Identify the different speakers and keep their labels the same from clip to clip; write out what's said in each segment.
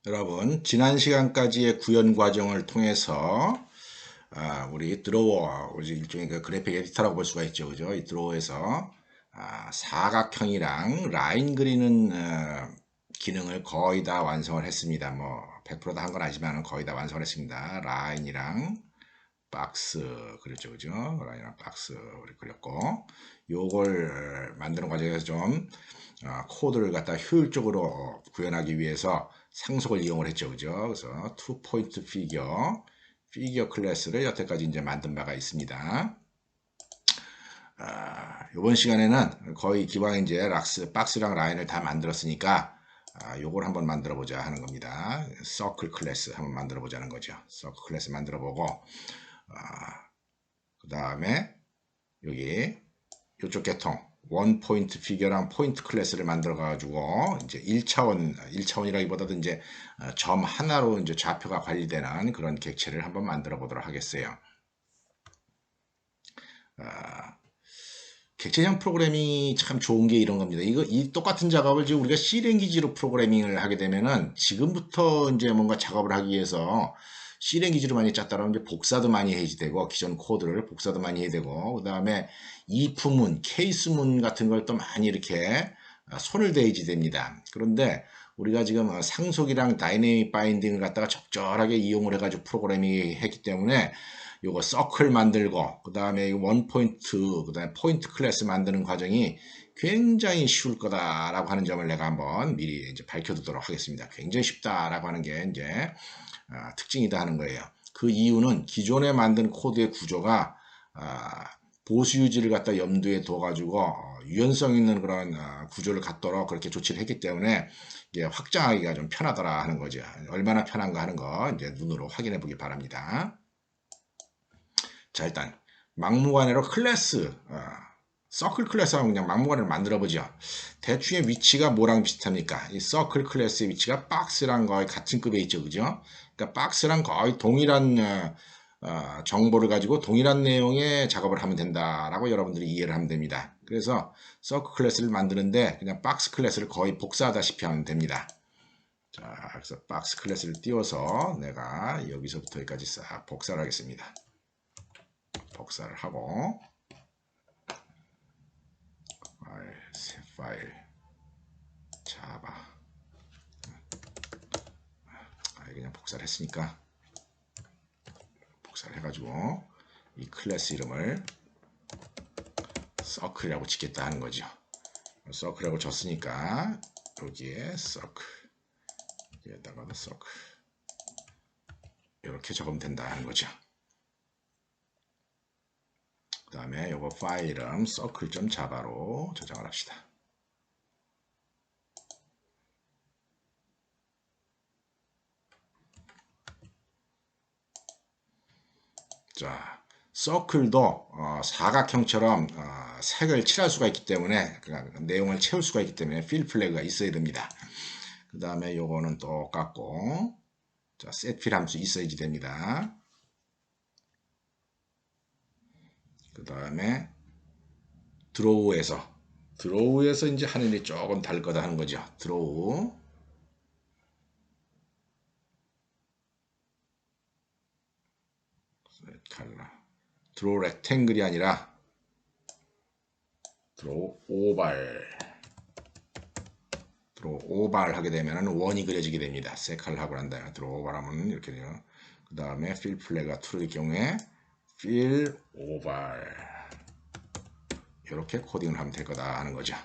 Speaker 1: 여러분, 지난 시간까지의 구현 과정을 통해서 우리 드로워, 일종의 그 그래픽 에디터라고 볼 수가 있죠, 그죠? 이 드로워에서 사각형이랑 라인 그리는 기능을 거의 다 완성을 했습니다. 뭐 100%다 한 건 아니지만 거의 다 완성을 했습니다. 라인이랑 박스 그렸죠, 그죠? 라인이랑 박스 그렸고, 요걸 만드는 과정에서 좀 코드를 갖다 효율적으로 구현하기 위해서 상속을 이용을 했죠, 그죠? 그래서 투 포인트 피겨 클래스를 여태까지 이제 만든 바가 있습니다. 이번 시간에는 거의 기왕 이제 박스랑 라인을 다 만들었으니까 요걸 한번 만들어 보자 하는 겁니다. 서클 클래스 한번 만들어 보자는 거죠. 서클 클래스 만들어 보고 그 다음에 여기 이쪽 계통 원 포인트 피겨랑 포인트 클래스를 만들어 가지고 이제 1차원이라기보다도 이제 점 하나로 이제 좌표가 관리되는 그런 객체를 한번 만들어 보도록 하겠어요. 객체형 프로그래밍이 참 좋은 게 이런 겁니다. 이 똑같은 작업을 지금 우리가 C랭귀지로 프로그래밍을 하게 되면은 지금부터 이제 뭔가 작업을 하기 위해서 C랭귀지로 많이 짰다라면 이제 복사도 많이 해야 되고, 기존 코드를 복사도 많이 해야 되고, 그 다음에 if문, case문 같은 걸 또 많이 이렇게 손을 대야지 됩니다. 그런데 우리가 지금 상속이랑 다이내믹 바인딩을 갖다가 적절하게 이용을 해가지고 프로그래밍 했기 때문에 요거 서클 만들고 그 다음에 원 포인트 그 다음에 포인트 클래스 만드는 과정이 굉장히 쉬울 거다라고 하는 점을 내가 한번 미리 이제 밝혀두도록 하겠습니다. 굉장히 쉽다라고 하는 게 이제 특징이다 하는 거예요. 그 이유는 기존에 만든 코드의 구조가 보수 유지를 갖다 염두에 둬가지고 유연성 있는 그런 구조를 갖도록 그렇게 조치를 했기 때문에 이게 확장하기가 좀 편하더라 하는 거죠. 얼마나 편한가 하는 거 이제 눈으로 확인해 보기 바랍니다. 자, 일단 막무가내로 클래스 서클 클래스하고 그냥 막무가내로 만들어 보죠. 대충의 위치가 뭐랑 비슷합니까? 이 서클 클래스의 위치가 박스랑 거의 같은 급에 있죠, 그죠? 그러니까 박스랑 거의 동일한 정보를 가지고 동일한 내용의 작업을 하면 된다라고 여러분들이 이해를 하면 됩니다. 그래서 서클 클래스를 만드는데 그냥 박스 클래스를 거의 복사하다시피 하면 됩니다. 자, 그래서 박스 클래스를 띄워서 내가 여기서부터 여기까지 싹 복사를 하겠습니다. 복사를 하고 새 파일 자바 그냥 복사를 했으니까 복사를 해가지고 이 클래스 이름을 서클이라고 짓겠다 하는 거죠. 서클이라고 줬으니까 여기에 서클 여기에다가 서클 이렇게 적으면 된다 하는 거죠. 그 다음에 요거 파일 이름 circle.java로 저장을 합시다. 자, 서클도 사각형처럼 색을 칠할 수가 있기 때문에 내용을 채울 수가 있기 때문에 fill 플래그가 있어야 됩니다. 그 다음에 요거는 똑같고 자, setfill 함수 있어야지 됩니다. 그 다음에 드로우에서 이제 하는 일이 조금 다를 거다 하는 거죠. 드로우 드로우 렉탱글이 아니라 드로우 오발 하게 되면 원이 그려지게 됩니다. 세칼을 하고 난 다음에 드로우 오발 하면 이렇게 돼요. 그 다음에 fill 플래그가 true일 경우에 fill 오발 이렇게 코딩을 하면 될 거다 하는 거죠.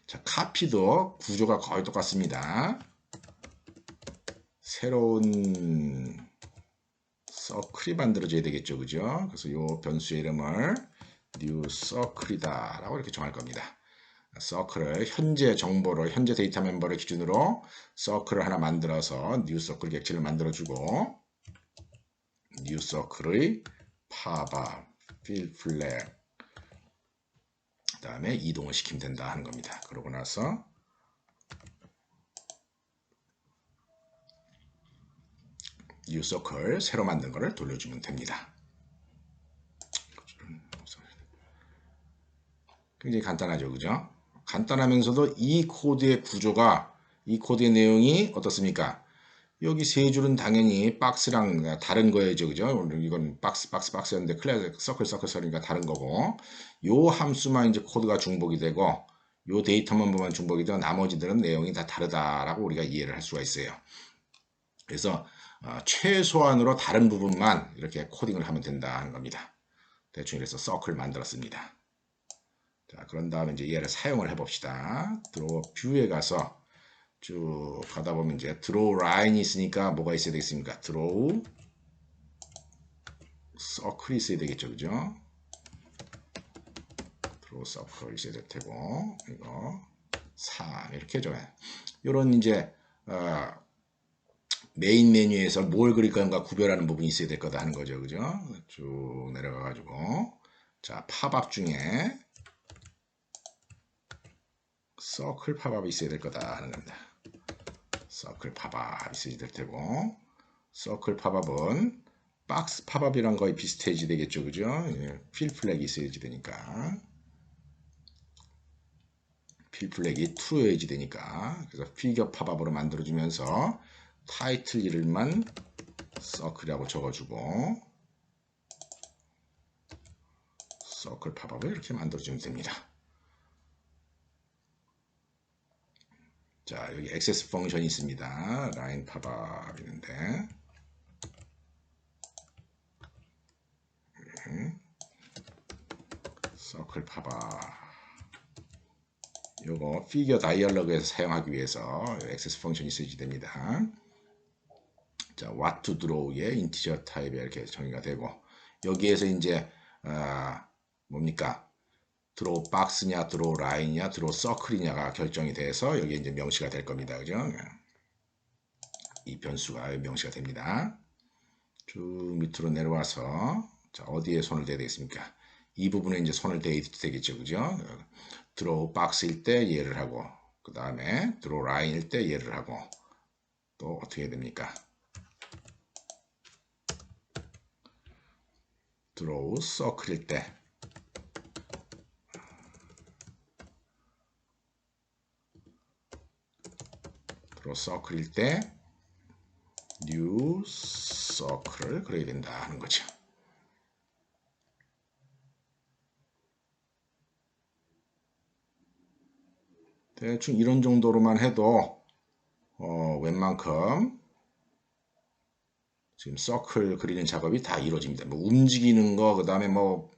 Speaker 1: 자, 카피도 구조가 거의 똑같습니다. 새로운 서클이 만들어져야 되겠죠, 그죠? 그래서 이 변수의 이름을 new circle이다 라고 이렇게 정할 겁니다. 서클을 현재 정보를 현재 데이터 멤버를 기준으로 서클을 하나 만들어서 new circle 객체를 만들어주고 new circle의 pop fill flag 그 다음에 이동을 시키면 된다 하는 겁니다. 그러고 나서 new circle 새로 만든 거를 돌려주면 됩니다. 굉장히 간단하죠, 그죠? 간단하면서도 이 코드의 구조가 이 코드의 내용이 어떻습니까? 여기 세 줄은 당연히 박스랑 다른 거예요, 그죠? 이건 박스였는데 클래스 서클이니까 다른 거고, 요 함수만 이제 코드가 중복이 되고, 요 데이터만 보면 중복이 되고, 나머지들은 내용이 다 다르다라고 우리가 이해를 할 수가 있어요. 그래서 최소한으로 다른 부분만 이렇게 코딩을 하면 된다는 겁니다. 대충 이래서 서클 만들었습니다. 자, 그런 다음에 이제 얘를 사용을 해봅시다. 드로우 뷰에 가서 쭉 가다 보면 이제 드로우 라인이 있으니까 뭐가 있어야 되겠습니까? 드로우 서클이 있어야 되겠죠, 그죠? 드로우 서클이 있어야 될 테고, 이거 3 이렇게 해줘요. 요런 이제 메인 메뉴에서 뭘 그릴 건가 구별하는 부분이 있어야 될 거다 하는 거죠, 그죠? 쭉 내려가 가지고 자, 팝업 중에 서클 팝업이 있어야 될 거다 하는 겁니다. 서클 팝업 있어야 될 테고, 서클 팝업은 박스 팝업이랑 거의 비슷해지 되겠죠, 그죠? 필 플래기 있어야지 되니까, 필 플래기 true해야지 되니까, 그래서 피겨 팝업으로 만들어주면서 타이틀 이름만 서클이라고 적어주고, 서클 팝업을 이렇게 만들어주면 됩니다. 자, 여기 액세스 펑션이 있습니다. 라인 팝업 있는데, 서클 팝업. 요거 피겨 다이얼로그에서 사용하기 위해서 액세스 펑션이 있어야 됩니다. 자, what to draw의 인티저 타입에 이렇게 정의가 되고, 여기에서 이제 뭡니까? 드로우 박스냐, 드로우 라인이냐, 드로우 서클이냐가 결정이 돼서 여기에 이제 명시가 될 겁니다. 그죠? 이 변수가 명시가 됩니다. 쭉 밑으로 내려와서 자, 어디에 손을 대야 되겠습니까? 이 부분에 이제 손을 대야 되겠죠. 그죠? 드로우 박스일 때 얘를 하고, 그 다음에 드로우 라인일 때 얘를 하고, 또 어떻게 해야 됩니까? 드로우 서클일 때 드로우 서클일 때 뉴 서클을 그려야 된다 하는 거죠. 대충 이런 정도로만 해도 웬만큼 지금 서클 그리는 작업이 다 이루어집니다. 뭐 움직이는 거, 그 다음에 뭐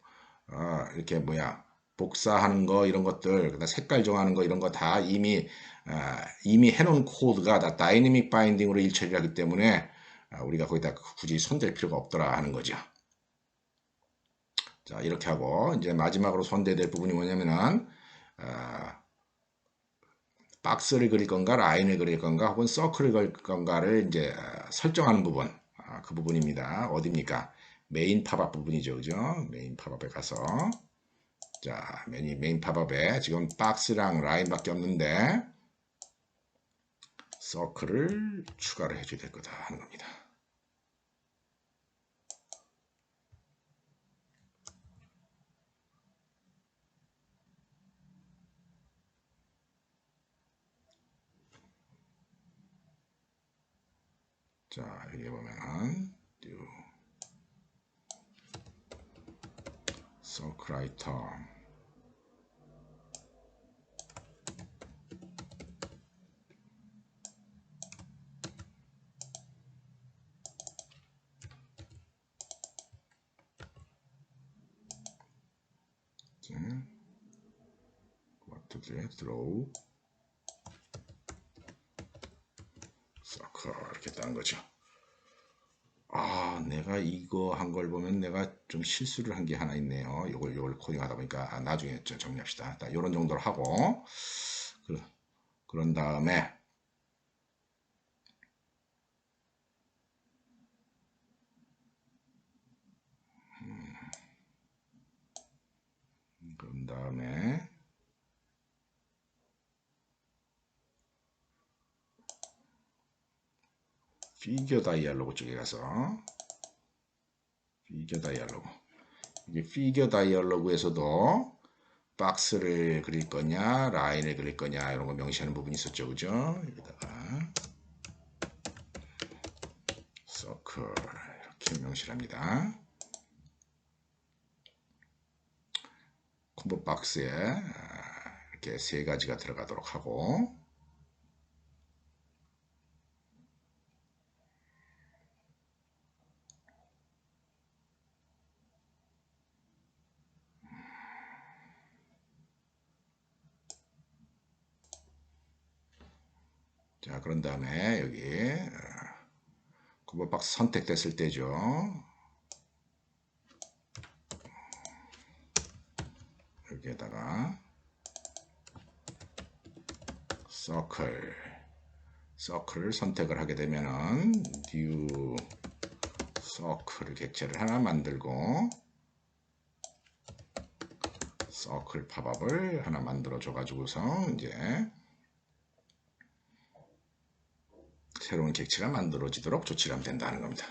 Speaker 1: 이렇게 뭐야 복사하는 거 이런 것들, 그다음 색깔 정하는 거 이런 거 다 이미 해놓은 코드가 다 다이내믹 바인딩으로 일처리를 하기 때문에 우리가 거기다 굳이 손댈 필요가 없더라 하는 거죠. 자, 이렇게 하고 이제 마지막으로 손대야 될 부분이 뭐냐면은 박스를 그릴 건가 라인을 그릴 건가 혹은 서클을 그릴 건가를 이제 설정하는 부분, 그 부분입니다. 어디입니까? 메인 팝업 부분이죠, 그죠? 메인 팝업에 가서 자, 메인 팝업에 지금 박스랑 라인밖에 없는데 서클을 추가를 해줘야 될 거다 하는 겁니다. 자, 여기 보면은 서클 아이템 어떻게 드로우 서클 이렇게 따는 거죠. 내가 이거 한 걸 보면 내가 좀 실수를 한 게 하나 있네요. 요걸 코딩하다 보니까 나중에 정리합시다. 이런 정도로 하고 그런 다음에 그런 다음에 피겨 다이얼로그 쪽에 가서 피겨 다이얼로그 이게 피겨 다이얼로그에서도 박스를 그릴 거냐, 라인을 그릴 거냐 이런 거 명시하는 부분이 있었죠, 그죠? 여기다가 서클 이렇게 명시를 합니다. 콤보 박스에 이렇게 세 가지가 들어가도록 하고, 자, 그런 다음에 여기 콤보 박스 선택됐을 때죠. 여기에다가 서클을 선택을 하게 되면은 뉴 서클 객체를 하나 만들고 서클 팝업을 하나 만들어 줘 가지고서 이제 새로운 객체가 만들어지도록 조치를 하면 된다는 겁니다.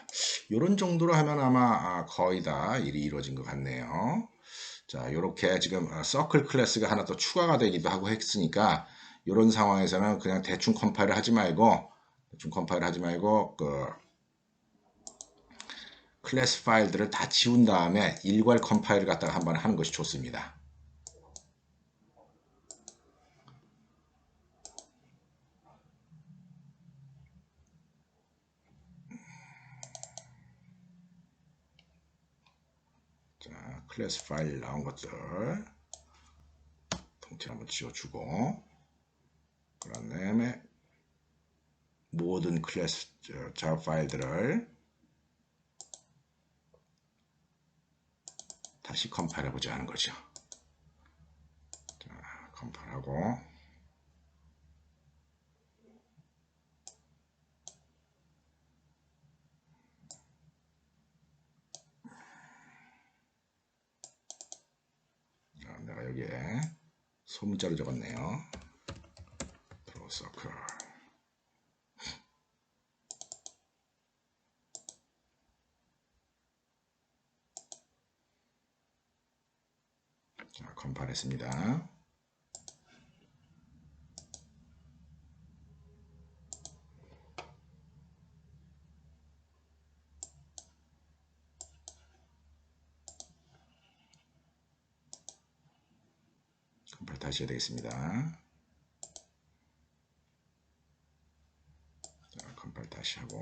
Speaker 1: 이런 정도로 하면 아마 거의 다 일이 이루어진 것 같네요. 자, 이렇게 지금 서클 클래스가 하나 또 추가가 되기도 하고 했으니까 이런 상황에서는 그냥 대충 컴파일을 하지 말고 그 클래스 파일들을 다 지운 다음에 일괄 컴파일을 갖다가 한번 하는 것이 좋습니다. 자, 클래스 파일 나온 것들 통째로 한번 지워주고, 그런 다음에 모든 클래스 작업 파일들을 다시 컴파일해 보자 하는 거죠. 자, 컴파일하고 내가 여기에 소문자로 적었네요. 드로우 서클. 자, 컴파일했습니다. 컴파일 다시 해야 되겠습니다. 자, 컴파일 다시 하고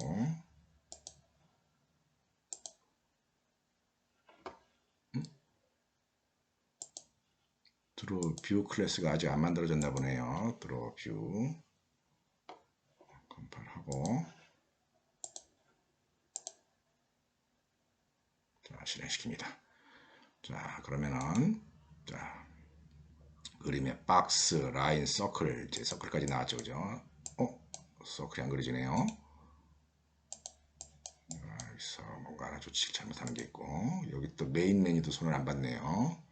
Speaker 1: 드로우 뷰 클래스가 아직 안 만들어졌나 보네요. 드로우 뷰 컴파일하고 자, 실행시킵니다. 자, 그러면은 자, 그림에 박스, 라인, 서클, 이제 서클까지 나왔죠, 그죠? 서클이 안 그려지네요. 여기서 뭔가 하나 조치 잘못하는 게 있고, 여기 또 메인 메뉴도 손을 안 봤네요.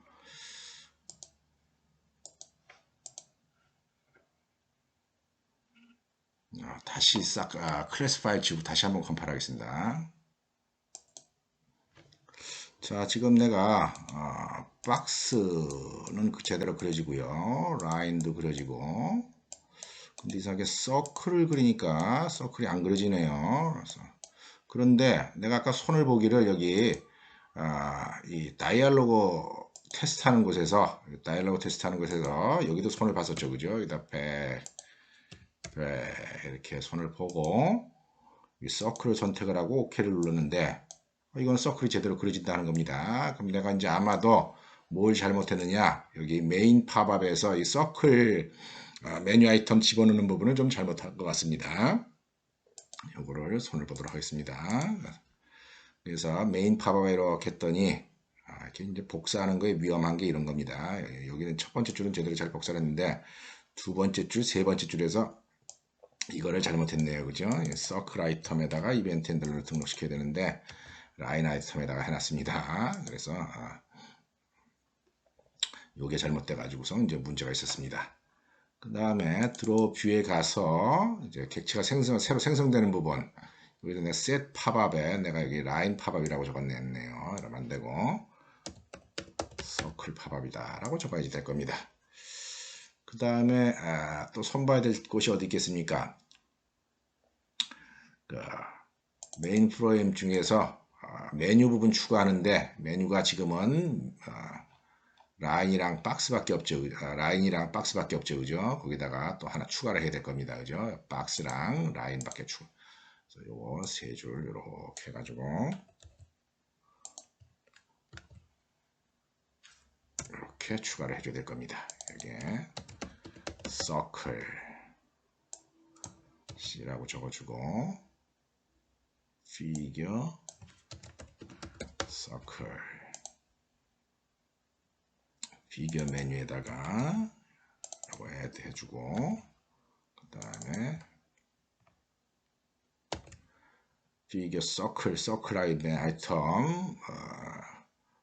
Speaker 1: 다시 싹 클래스 파일 지우고 다시 한번 컴파일 하겠습니다. 자, 지금 내가 박스는 제대로 그려지고요, 라인도 그려지고, 근데 이상하게 서클을 그리니까 서클이 안 그려지네요. 그런데 내가 아까 손을 보기를 여기 이 다이얼로그 테스트하는 곳에서 여기도 손을 봤었죠, 그죠? 여기다 이렇게 손을 보고 이 서클을 선택을 하고 OK를 눌렀는데 이건 서클이 제대로 그려진다는 겁니다. 그럼 내가 이제 아마도 뭘 잘못했느냐, 여기 메인 팝업에서 이 서클 메뉴 아이템 집어넣는 부분을 좀 잘못한 것 같습니다. 이거를 손을 보도록 하겠습니다. 그래서 메인 팝업에 이렇게 했더니 이렇게 이제 복사하는 거에 위험한 게 이런 겁니다. 여기는 첫 번째 줄은 제대로 잘 복사를 했는데 두 번째 줄, 세 번째 줄에서 이거를 잘못했네요. 그죠? 서클 아이템에다가 이벤트 핸들러를 등록시켜야 되는데 라인 아이템에다가 해놨습니다. 그래서 요게 잘못돼 가지고서 이제 문제가 있었습니다. 그 다음에 드로우 뷰에 가서 이제 객체가 새로 생성되는 부분, 여기다 내가 셋 팝업에 내가 여기 라인 팝업이라고 적었네요. 이러면 안 되고 서클 팝업이다 라고 적어야지 될 겁니다. 그 다음에 또 손봐야 될 곳이 어디 있겠습니까? 그 메인 프로그램 중에서 메뉴 부분 추가하는데 메뉴가 지금은 라인이랑 박스밖에 없죠. 라인이랑 박스밖에 없죠. 그죠? 거기다가 또 하나 추가를 해야 될 겁니다. 그죠? 박스랑 라인밖에 추가. 그래서 요거 세 줄 이렇게 해가지고 이렇게 추가를 해줘야 될 겁니다. 여기에 서클 C라고 적어주고 피겨 서클 피겨 메뉴에다가 이거 애드 해주고 그 다음에 피겨 서클 아이템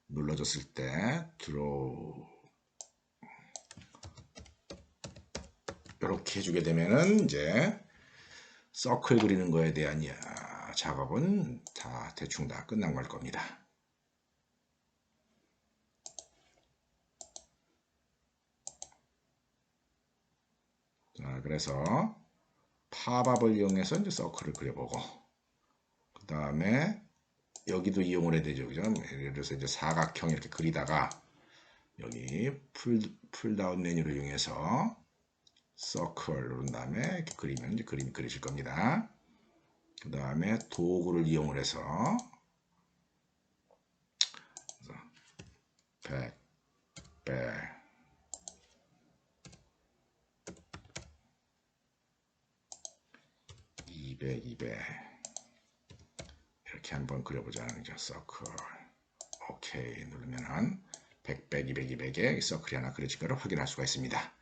Speaker 1: 눌러줬을 때 드로우 이렇게 해주게 되면은 이제 서클 그리는 거에 대한 작업은 다 대충 다 끝난 걸 겁니다. 자, 그래서 팝업을 이용해서 이제 서클을 그려보고 그 다음에 여기도 이용을 해야 되죠. 그죠? 예를 들어서 이제 사각형 이렇게 그리다가 여기 풀다운 메뉴를 이용해서 서클 누른 다음에 이렇게 그리면 이제 그림이 그려질 겁니다. 그 다음에 도구를 이용을 해서 100, 100 200, 200 이렇게 한번 그려보자는 거죠. 서클 오케이 누르면 한 100, 100, 200, 200의 서클이 하나 그려진 것을 확인할 수가 있습니다.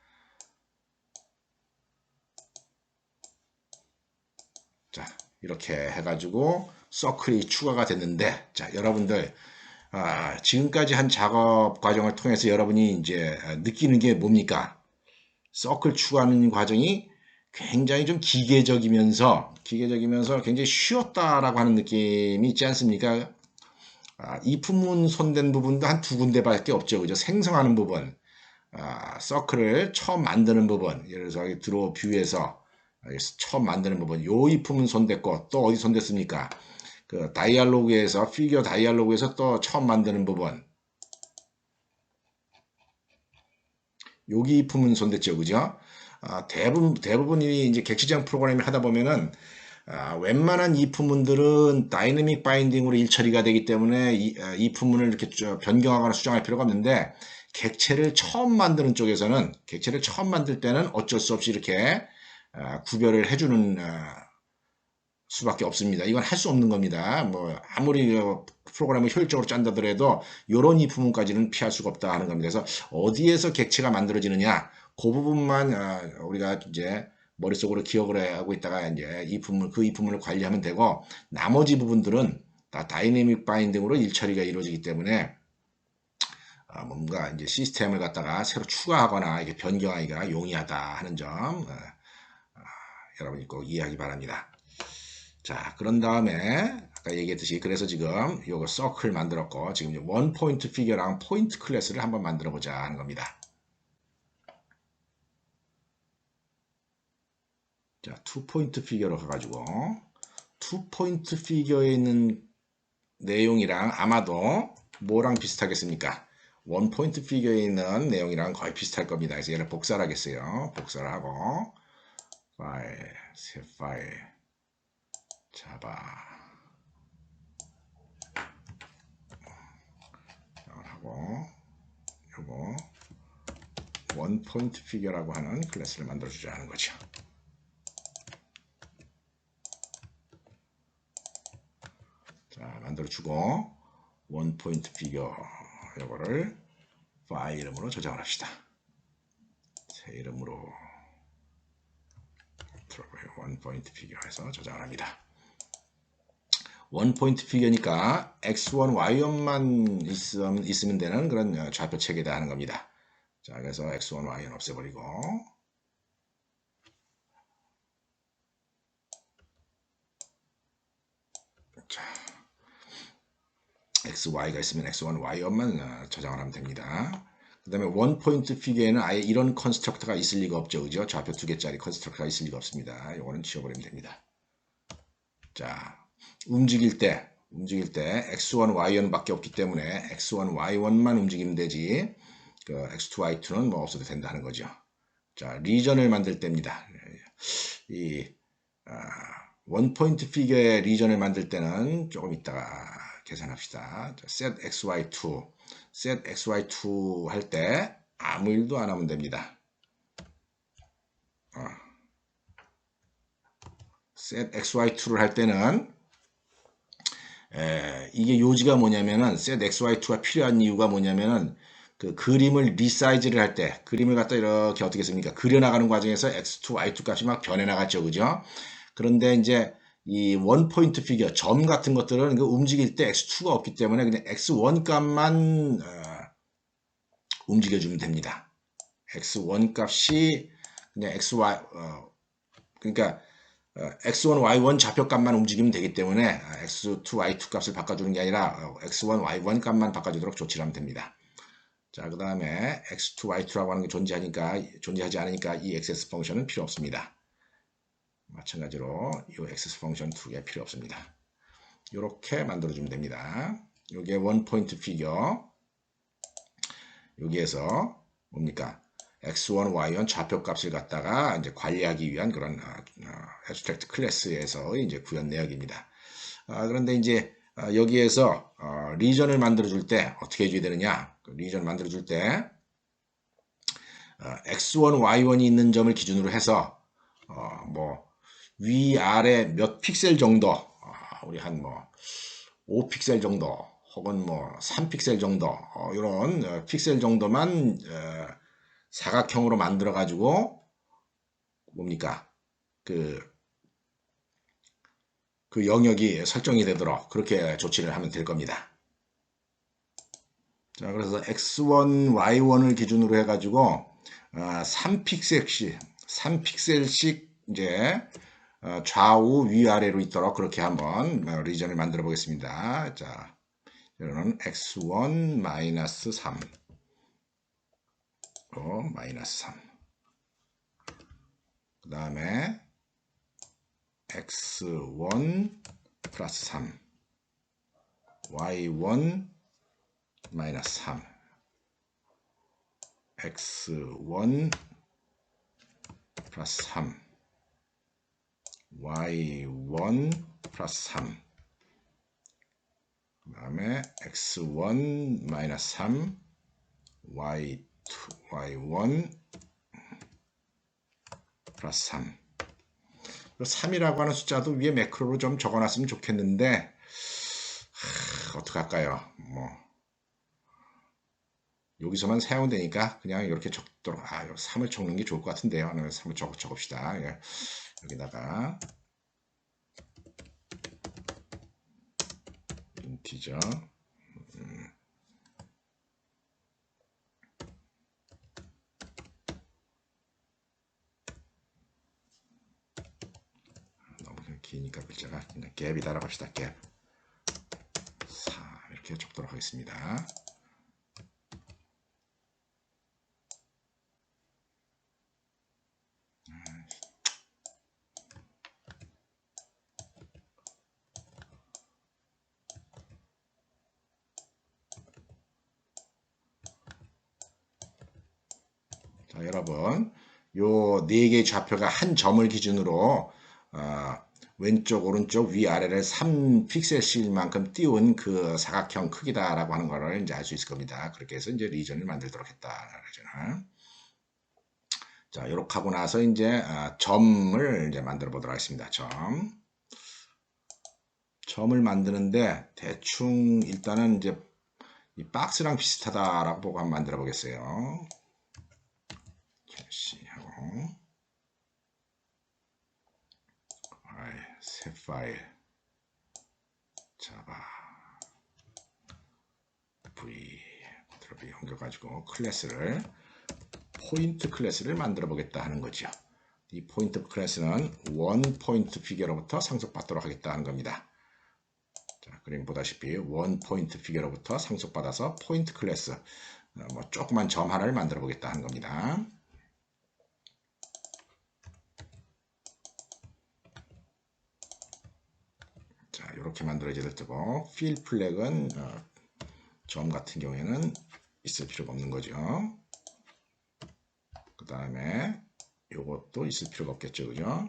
Speaker 1: 자, 이렇게 해가지고 서클이 추가가 됐는데, 자, 여러분들 지금까지 한 작업 과정을 통해서 여러분이 이제 느끼는 게 뭡니까? 서클 추가하는 과정이 굉장히 좀 기계적이면서 굉장히 쉬웠다라고 하는 느낌이 있지 않습니까? 이품문 손댄 부분도 한 두 군데밖에 없죠. 그죠? 생성하는 부분, 서클을 처음 만드는 부분, 예를 들어서 드로우 뷰에서 처음 만드는 부분, 요 이품은 손댔고 또 어디 손댔습니까? 그 다이알로그에서 피규어 다이알로그에서 또 처음 만드는 부분, 여기 이품은 손댔죠, 그죠? 대부분이 이제 객지장 프로그래밍 하다 보면은 웬만한 이품문들은 다이내믹 바인딩으로 일처리가 되기 때문에 이품문을 이렇게 변경하거나 수정할 필요가 없는데 객체를 처음 만드는 쪽에서는 객체를 처음 만들 때는 어쩔 수 없이 이렇게 구별을 해주는 수밖에 없습니다. 이건 할 수 없는 겁니다. 뭐 아무리 프로그램을 효율적으로 짠다더라도 이런 이품문까지는 피할 수가 없다 하는 겁니다. 그래서 어디에서 객체가 만들어지느냐 그 부분만 우리가 이제 머릿속으로 기억을 하고 있다가 이제 그 이품문을 관리하면 되고 나머지 부분들은 다 다이내믹 바인딩으로 일처리가 이루어지기 때문에 뭔가 이제 시스템을 갖다가 새로 추가하거나 이렇게 변경하기가 용이하다 하는 점 여러분이 꼭 이해하기 바랍니다. 자, 그런 다음에 아까 얘기했듯이 그래서 지금 요거 서클 만들었고 지금 원 포인트 피겨랑 포인트 클래스를 한번 만들어 보자 하는 겁니다. 자, 투 포인트 피겨로 가가지고 투 포인트 피겨에 있는 내용이랑 아마도 뭐랑 비슷하겠습니까? 원 포인트 피겨에 있는 내용이랑 거의 비슷할 겁니다. 그래서 얘를 복사를 하겠어요. 복사를 하고 파일, 새 파일 잡아 하고 요거 원 포인트 피겨라고 하는 클래스를 만들어 주자는 거죠. 자, 만들어 주고 원 포인트 피겨 요거를 파일 이름으로 저장을 합시다. 새 이름으로 원 포인트 피겨에서 저장을 합니다. 원 포인트 피겨니까 x1, y1만 있으면 되는 그런 좌표 체계다 하는 겁니다. 자, 그래서 x1, y1 없애버리고 자, xy가 있으면 x1, y1만 저장을 하면 됩니다. 그 다음에 원 포인트 피규어에는 아예 이런 컨스트럭터가 있을 리가 없죠. 그죠? 좌표 2개짜리 컨스트럭터가 있을 리가 없습니다. 이거는 지워버리면 됩니다. 자, 움직일 때 x1, y1 밖에 없기 때문에 x1, y1만 움직이면 되지, 그 x2, y2는 뭐 없어도 된다는 거죠. 자, 리전을 만들 때입니다. 이 원 포인트 피규어의 리전을 만들 때는 조금 이따가 계산합시다. 자, set xy2 할 때 아무 일도 안 하면 됩니다. set xy2를 할 때는 이게 요지가 뭐냐면은 set xy2가 필요한 이유가 뭐냐면은 그 그림을 리사이즈를 할 때, 그림을 갖다 이렇게 어떻게 씁니까? 그려나가는 과정에서 x2, y2 값이 막 변해 나갔죠. 그죠? 그런데 이제 이 원 포인트 피규어, 점 같은 것들은 그 움직일 때 x2가 없기 때문에 그냥 x1 값만 움직여주면 됩니다. x1 값이 그냥 xy, 그러니까 x1, y1 좌표값만 움직이면 되기 때문에 x2, y2 값을 바꿔주는 게 아니라 x1, y1 값만 바꿔주도록 조치를 하면 됩니다. 자, 그 다음에 x2, y2라고 하는 게 존재하지 않으니까 이 xs 펑션은 필요 없습니다. 마찬가지로 이 xs 펑션 2개 필요 없습니다. 이렇게 만들어주면 됩니다. 이게 원 포인트 피규어. 여기에서 뭡니까? x1, y1 좌표 값을 갖다가 이제 관리하기 위한 그런 abstract 클래스에서 이제 구현 내역입니다. 그런데 이제 여기에서 리전을 만들어 줄 때 어떻게 해줘야 되느냐? 리전 만들어 줄 때 x1, y1이 있는 점을 기준으로 해서 뭐 위아래 몇 픽셀 정도, 우리 한 뭐 5픽셀 정도 혹은 뭐 3픽셀 정도 이런 픽셀 정도만 사각형으로 만들어 가지고 뭡니까? 그 영역이 설정이 되도록 그렇게 조치를 하면 될 겁니다. 자, 그래서 x1, y1을 기준으로 해가지고 3픽셀씩 이제 좌우 위아래로 있도록 그렇게 한번 리전을 만들어 보겠습니다. 자, 이거는 x1 -3 -3 그 다음에 x1 +3 y1 -3 x1 +3 y1 +3 그 다음에 x1 -3 y1 +3 3이라고 하는 숫자도 위에 매크로로 좀 적어놨으면 좋겠는데 어떡할까요? 뭐 여기서만 사용되니까 그냥 이렇게 적도록 3을 적는 게 좋을 것 같은데요. 3을 적읍시다. 예. 여기다가 인티저 너무 기니까 글자가 그냥 갭이다라고 합시다. 갭 4 이렇게 적도록 하겠습니다. 자, 여러분, 요 4개의 좌표가 한 점을 기준으로 왼쪽, 오른쪽, 위아래를 3픽셀씩만큼 띄운 그 사각형 크기다라고 하는 거를 이제 알 수 있을 겁니다. 그렇게 해서 이제 리전을 만들도록 했다. 리전을. 자, 이렇게 하고 나서 이제 점을 이제 만들어 보도록 하겠습니다. 점을 만드는데 대충 일단은 이제 이 박스랑 비슷하다라고 보고 한번 만들어 보겠어요. 하고 새 파일 자바 v 드롭이 옮겨가지고 클래스를 포인트 클래스를 만들어 보겠다 하는 거죠. 이 포인트 클래스는 원 포인트 피규어로부터 상속받도록 하겠다 하는 겁니다. 자, 그림 보다시피 원 포인트 피겨로부터 상속받아서 포인트 클래스 뭐 조그만 점 하나를 만들어 보겠다 하는 겁니다. 자, 이렇게 만들어질 때고 필 플렉은 점 같은 경우에는 있을 필요가 없는 거죠. 그 다음에 요것도 있을 필요가 없겠죠, 그죠?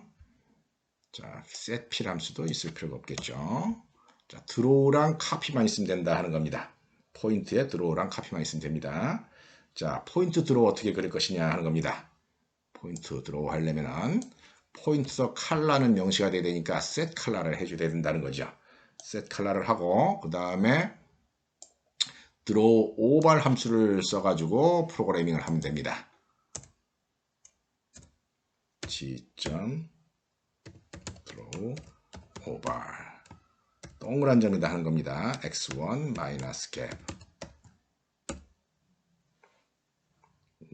Speaker 1: 자, set 필 함수도 있을 필요가 없겠죠. 자, 드로우랑 카피만 있으면 된다 하는 겁니다. 포인트에 드로우랑 카피만 있으면 됩니다. 자, 포인트 드로우 어떻게 그릴 것이냐 하는 겁니다. 포인트 드로우 하려면은 포인트 컬러는 명시가 돼야 되니까 set 컬러를 해줘야 된다는 거죠. set 컬러를 하고 그 다음에 드로우 오발 함수를 써가지고 프로그래밍을 하면 됩니다. 지점 드로우 오발 동그란 점이다 하는 겁니다. x1 마이너스 갭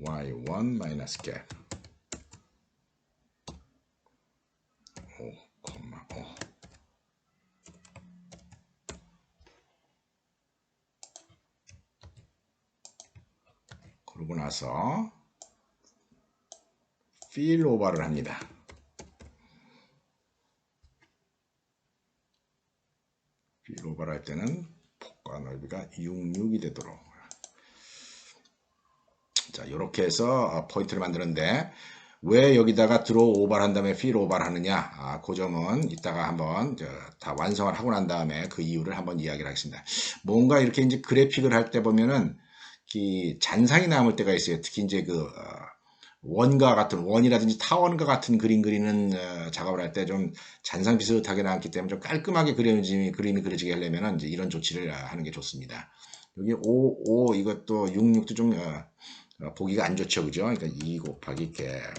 Speaker 1: y1 마이너스 갭 5,5 그러고 나서 필 오버를 합니다. 필 오버를 할 때는 폭과 넓이가 66이 되도록 자 이렇게 해서 포인트를 만드는데 왜 여기다가 드로우 오버를 한 다음에 필 오버를 하느냐 그 점은 이따가 한번 다 완성을 하고 난 다음에 그 이유를 한번 이야기를 하겠습니다. 뭔가 이렇게 이제 그래픽을 할 때 보면은 잔상이 남을 때가 있어요. 특히 이제 원과 같은 원이라든지 타원과 같은 그림 그리는 작업을 할 때 좀 잔상 비슷하게 나왔기 때문에 좀 깔끔하게 그림이 그려지게 하려면 이제 이런 조치를 하는 게 좋습니다. 여기 5 이것도 66도 좀 보기가 안 좋죠, 그죠? 그러니까 2 곱하기 갭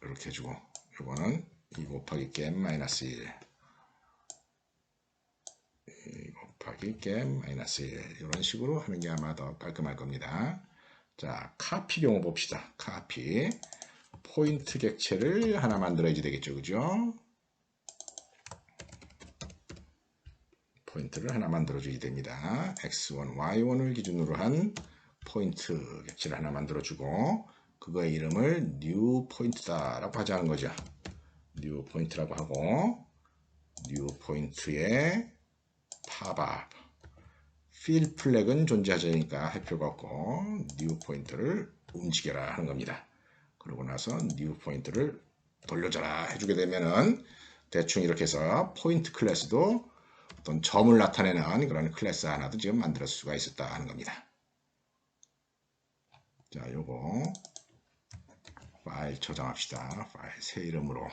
Speaker 1: 이렇게 해주고 이거는 2 곱하기 갭 마이너스 1 2 곱하기 갭 마이너스 1 이런 식으로 하는 게 아마 더 깔끔할 겁니다. 자, 카피 경우 봅시다. 카피 포인트 객체를 하나 만들어야지 되겠죠, 그죠? 포인트를 하나 만들어주게 됩니다. x1, y1을 기준으로 한 포인트 객체를 하나 만들어주고 그거의 이름을 new 포인트다라고 하자는 거죠. new 포인트라고 하고 new 포인트에 팝업 필 플렉은 존재하자니까 할 필요가 없고 new 포인트를 움직여라 하는 겁니다. 그러고 나서 new 포인트를 돌려줘라 해주게 되면은 대충 이렇게 해서 포인트 클래스도 어떤 점을 나타내는 그런 클래스 하나도 지금 만들 수가 있었다 하는 겁니다. 자, 요거 파일 저장합시다. 파일 새 이름으로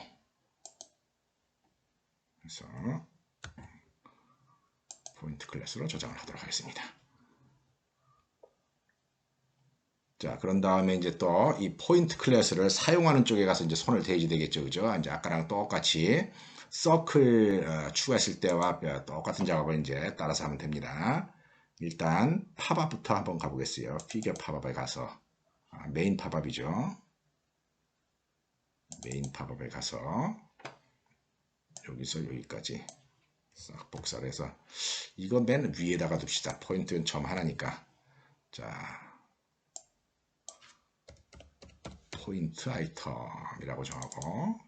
Speaker 1: 해서 포인트 클래스로 저장을 하도록 하겠습니다. 자, 그런 다음에 이제 또 이 포인트 클래스를 사용하는 쪽에 가서 이제 손을 대야지 되겠죠, 그죠? 이제 아까랑 똑같이 서클 추가했을 때와 똑같은 작업을 이제 따라서 하면 됩니다. 일단 팝업부터 한번 가보겠어요. 피겨 팝업에 가서 메인 팝업이죠. 메인 팝업에 가서 여기서 여기까지 싹 복사를 해서 이거 맨 위에다가 둡시다. 포인트는 점 하나니까. 자, 포인트 아이템이라고 정하고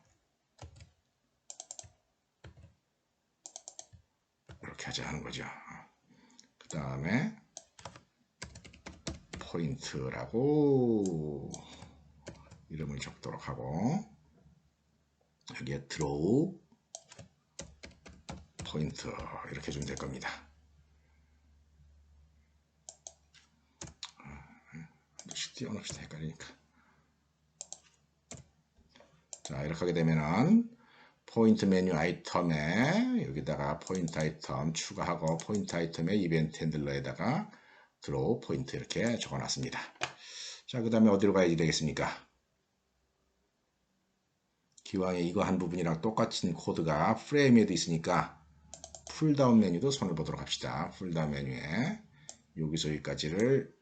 Speaker 1: 이렇게 하자 하는 거죠. 그 다음에 포인트라고 이름을 적도록 하고 여기에 드로우 포인트 이렇게 주면 될 겁니다. 띄워놓읍시다. 헷갈리니까. 자, 이렇게 하게 되면은 포인트 메뉴 아이템에 여기다가 포인트 아이템 추가하고 포인트 아이템의 이벤트 핸들러에다가 드로우 포인트 이렇게 적어놨습니다. 자, 그 다음에 어디로 가야 되겠습니까? 기왕에 이거 한 부분이랑 똑같은 코드가 프레임에도 있으니까 풀다운 메뉴도 손을 보도록 합시다. 풀다운 메뉴에 여기서 여기까지를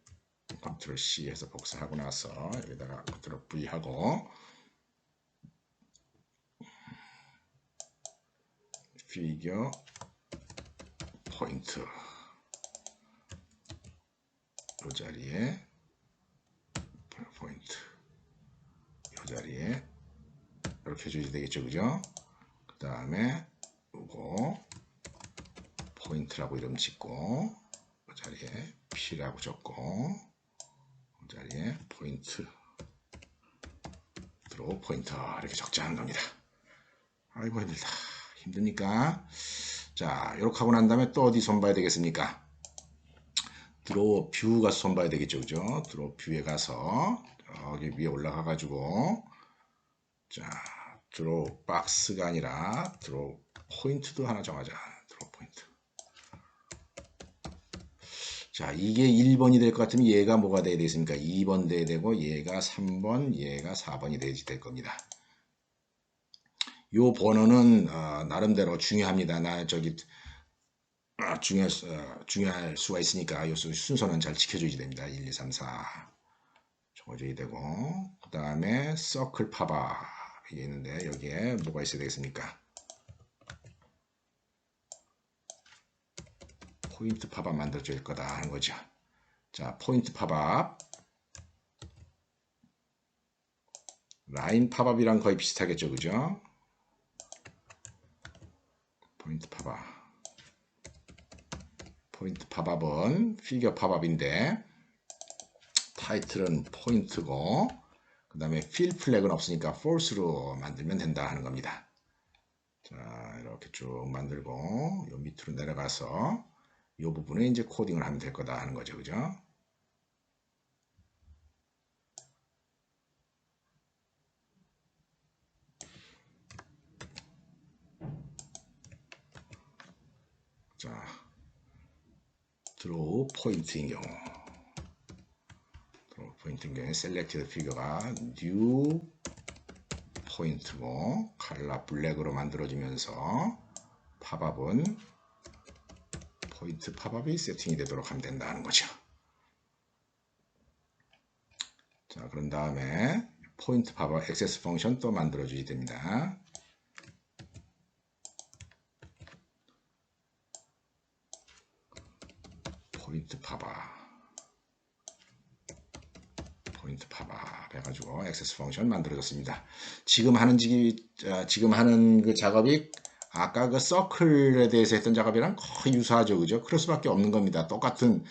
Speaker 1: 컨트롤 C 해서 복사하고 나서 여기다가 컨트롤 V 하고 피겨 포인트 이 자리에 포인트 이 자리에 이렇게 해주셔야 되겠죠, 그죠? 그 다음에 요거 포인트라고 이름 짓고 이 자리에 P라고 적고 이 자리에 포인트 드로우 포인터 이렇게 적자하는 겁니다. 아이고 힘들다. 힘드니까 자 이렇게 하고 난 다음에 또 어디 손 봐야 되겠습니까? 드로우 뷰 가서 손 봐야 되겠죠, 그죠? 드로우 뷰에 가서 여기 위에 올라가 가지고 자 드로우 박스가 아니라 드로우 포인트도 하나 정하자. 드로우 포인트. 자 이게 1번이 될 것 같으면 얘가 뭐가 돼야 되겠습니까? 2번 돼야 되고 얘가 3번 얘가 4번이 될 겁니다. 요 번호는 나름대로 중요합니다. 나 저기 중요할 수가 있으니까 요 순서는 잘 지켜줘야 됩니다. 1, 2, 3, 4 적어줘야 되고 그 다음에 서클 파바 이게 있는데 여기에 뭐가 있어야 되겠습니까? 포인트 팝업 만들어줄 거다 하는 거죠. 자, 포인트 팝업. 라인 팝업이랑 거의 비슷하겠죠, 그죠? 포인트 팝업. 포인트 팝업은 피겨 팝업인데 타이틀은 포인트고 그 다음에 필 플래그는 없으니까 false로 만들면 된다 하는 겁니다. 자, 이렇게 쭉 만들고 요 밑으로 내려가서 이 부분에 이제 코딩을 하면 될 거다 하는 거죠, 그죠? 자, 드로우 포인트인 경우, 드로우 포인트인 경우에 셀렉티드 피겨가 뉴 포인트고 칼라 블랙으로 만들어지면서 팝업은 포인트 팝업이 세팅이 되도록 하면 된다는 거죠. 자, 그런 다음에 포인트 팝업 액세스 펑션 또 만들어 줘야 됩니다. 포인트 팝업 해가지고 액세스 펑션 만들어졌습니다. 지금 하는 그 작업이 아까 그 서클에 대해서 했던 작업이랑 거의 유사하죠, 그죠? 그럴 수밖에 없는 겁니다. 똑같은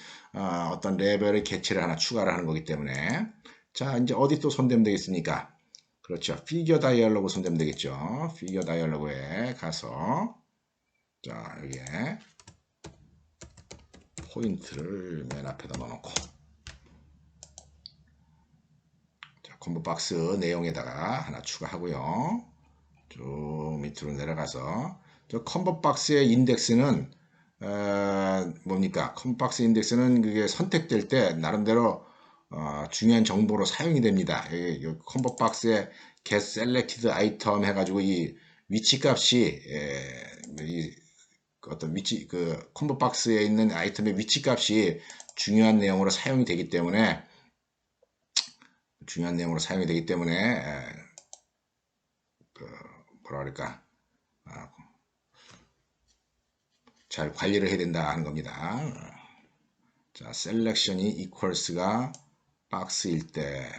Speaker 1: 어떤 레벨의 객체를 하나 추가를 하는 거기 때문에. 자, 이제 어디 또 손대면 되겠습니까? 그렇죠. 피겨 다이얼로그 손대면 되겠죠. 피겨 다이얼로그에 가서 자, 여기에 포인트를 맨 앞에다 넣어놓고 자, 콤보 박스 내용에다가 하나 추가하고요. 쭉 밑으로 내려가서 저 콤보 박스의 인덱스는 뭡니까? 콤보 박스 인덱스는 그게 선택될 때 나름대로 중요한 정보로 사용이 됩니다. 이 콤보 박스에 get selected item 해가지고 이 위치 값이 이 어떤 위치 그 콤보 박스에 있는 아이템의 위치 값이 중요한 내용으로 사용이 되기 때문에 그 뭐라 그럴까 잘 관리를 해야 된다 하는 겁니다. 자, 셀렉션이 equals가 박스일 때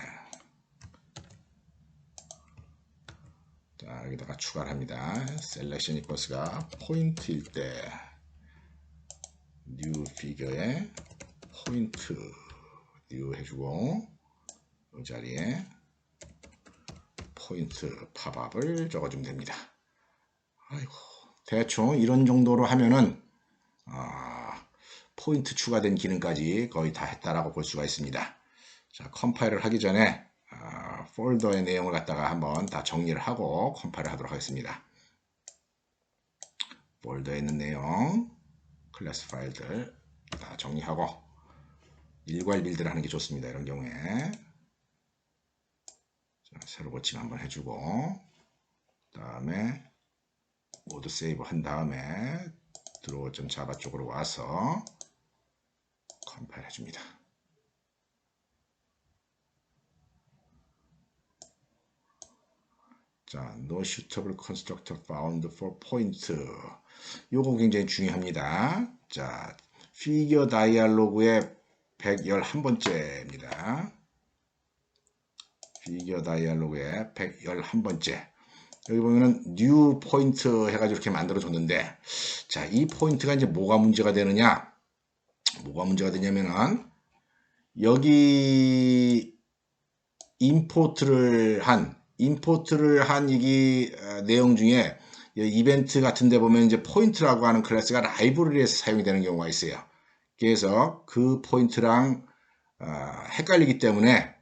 Speaker 1: 자, 여기다가 추가를 합니다. 셀렉션 equals가 포인트일 때 new figure에 포인트 new 해주고 이 자리에 포인트 팝업을 적어주면 됩니다. 아이고, 대충 이런 정도로 하면은 포인트 추가된 기능까지 거의 다 했다라고 볼 수가 있습니다. 자, 컴파일을 하기 전에 폴더의 내용을 갖다가 한번 다 정리를 하고 컴파일을 하도록 하겠습니다. 폴더에 있는 내용, 클래스 파일들 다 정리하고 일괄 빌드를 하는 게 좋습니다. 이런 경우에 자, 새로 고침 한번 해주고 그 다음에 모두 세이브 한 다음에 드로우 점 자바 쪽으로 와서 컴파일 해줍니다. 자, no suitable constructor found for point. 요거 굉장히 중요합니다. 자, 피겨 다이알로그의 111번째입니다. 피겨 다이알로그의 111번째. 여기 보면은 new 포인트 해가지고 이렇게 만들어 줬는데, 자, 이 포인트가 이제 뭐가 문제가 되느냐? 뭐가 문제가 되냐면은, 여기 임포트를 한 이 내용 중에 이벤트 같은 데 보면 이제 포인트라고 하는 클래스가 라이브러리에서 사용이 되는 경우가 있어요. 그래서 그 포인트랑 헷갈리기 때문에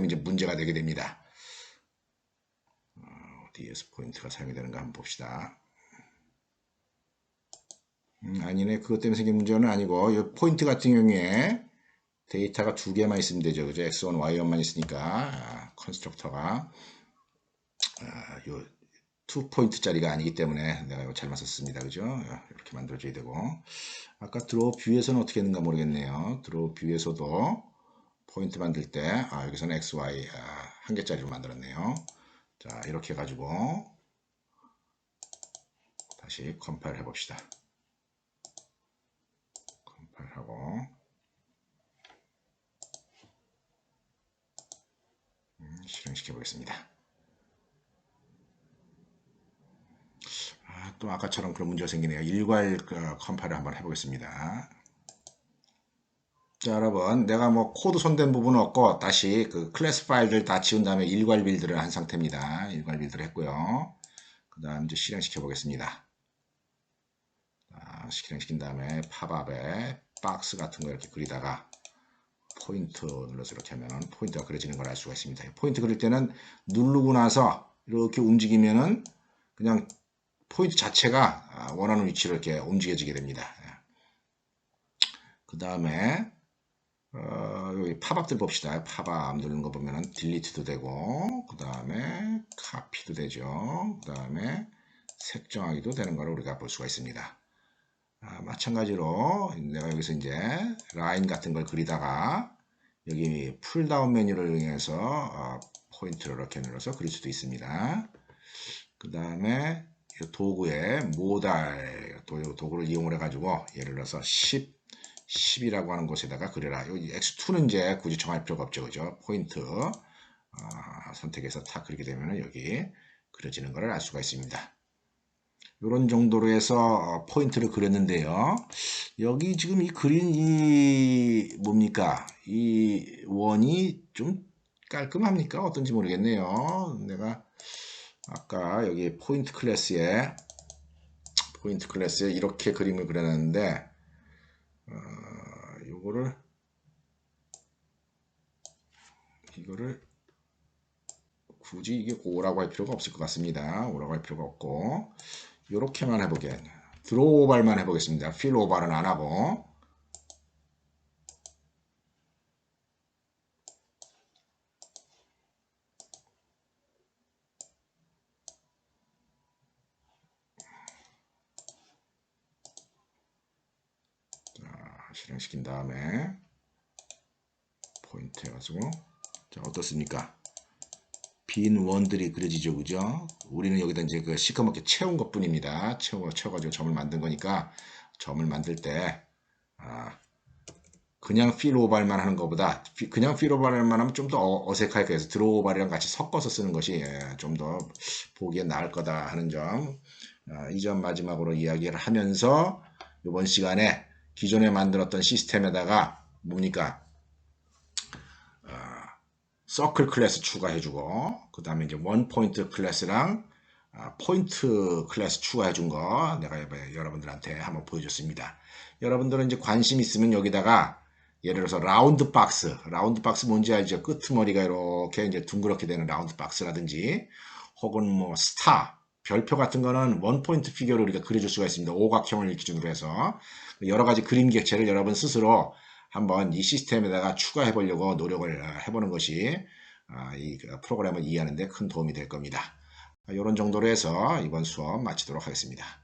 Speaker 1: 이제 문제가 되게 됩니다. 어디에서 포인트가 사용이 되는가 한번 봅시다. 아니네. 그것 때문에 생긴 문제는 아니고 이 포인트 같은 경우에 데이터가 두 개만 있으면 되죠. 그죠? x1, y1만 있으니까 컨스트럭터가 요 2포인트짜리가 아니기 때문에 내가 이거 잘못 썼습니다. 그죠? 이렇게 만들어줘야 되고, 아까 드로우 뷰에서는 어떻게 했는가 모르겠네요. 드로우 뷰에서도 포인트 만들 때 여기서는 x, y 한 개짜리로 만들었네요. 자, 이렇게 해가지고 다시 컴파일 해봅시다. 컴파일하고 실행시켜 보겠습니다. 또 아까처럼 그런 문제가 생기네요. 일괄 컴파일을 한번 해보겠습니다. 자, 여러분, 내가 뭐 코드 손댄 부분은 없고 다시 그 클래스 파일들 다 지운 다음에 일괄 빌드를 한 상태입니다. 일괄 빌드를 했고요. 그 다음 이제 실행시켜 보겠습니다. 실행시킨 다음에 팝업에 박스 같은 거 이렇게 그리다가 포인트 눌러서 이렇게 하면 포인트가 그려지는 걸 알 수가 있습니다. 포인트 그릴 때는 누르고 나서 이렇게 움직이면은 그냥 포인트 자체가 원하는 위치로 이렇게 움직여지게 됩니다. 그 다음에 여기 팝업들 봅시다. 팝업 누르는 거 보면은 딜리트도 되고, 그 다음에 카피도 되죠. 그 다음에 색정하기도 되는 걸 우리가 볼 수가 있습니다. 마찬가지로 내가 여기서 이제 라인 같은 걸 그리다가 여기 풀다운 메뉴를 이용해서 포인트를 이렇게 눌러서 그릴 수도 있습니다. 그 다음에 도구에 모달 도구를 이용을 해가지고 예를 들어서 10이라고 하는 곳에다가 그려라. 여기 X2는 이제 굳이 정할 필요가 없죠. 그죠? 포인트 선택해서 탁 그리게 되면 여기 그려지는 것을 알 수가 있습니다. 이런 정도로 해서 포인트를 그렸는데요. 여기 지금 이 그린 이 뭡니까? 이 원이 좀 깔끔합니까? 어떤지 모르겠네요. 내가 아까 여기 포인트 클래스에 이렇게 그림을 그려놨는데 이거를 굳이 이게 5라고 할 필요가 없을 것 같습니다. 5라고 할 필요가 없고 이렇게만 해보게 드로우 오발만 해보겠습니다. 필 오발은 안 하고 실행시킨 다음에 포인트 해가지고 자 어떻습니까? 빈 원들이 그려지죠, 그죠? 우리는 여기다 이제 그 시커멓게 채운 것 뿐입니다. 채워가지고 점을 만든 거니까 점을 만들 때 그냥 필 오발만 하는 것보다 그냥 필 오발만 하면 좀 더 어색할 거예요. 드로우 오발이랑 같이 섞어서 쓰는 것이 좀 더 보기에 나을 거다 하는 점, 이 점 마지막으로 이야기를 하면서 이번 시간에 기존에 만들었던 시스템에다가 뭡니까? 서클 클래스 추가해주고 그 다음에 이제 원 포인트 클래스랑 포인트 클래스 추가해준 거 내가 여러분들한테 한번 보여줬습니다. 여러분들은 이제 관심 있으면 여기다가 예를 들어서 라운드 박스 뭔지 알죠? 끄트머리가 이렇게 이제 둥그렇게 되는 라운드 박스라든지 혹은 뭐 스타 별표 같은 거는 원 포인트 피규어를 우리가 그려줄 수가 있습니다. 오각형을 기준으로 해서 여러 가지 그림 객체를 여러분 스스로 한번 이 시스템에다가 추가해 보려고 노력을 해보는 것이 이 프로그램을 이해하는 데 큰 도움이 될 겁니다. 이런 정도로 해서 이번 수업 마치도록 하겠습니다.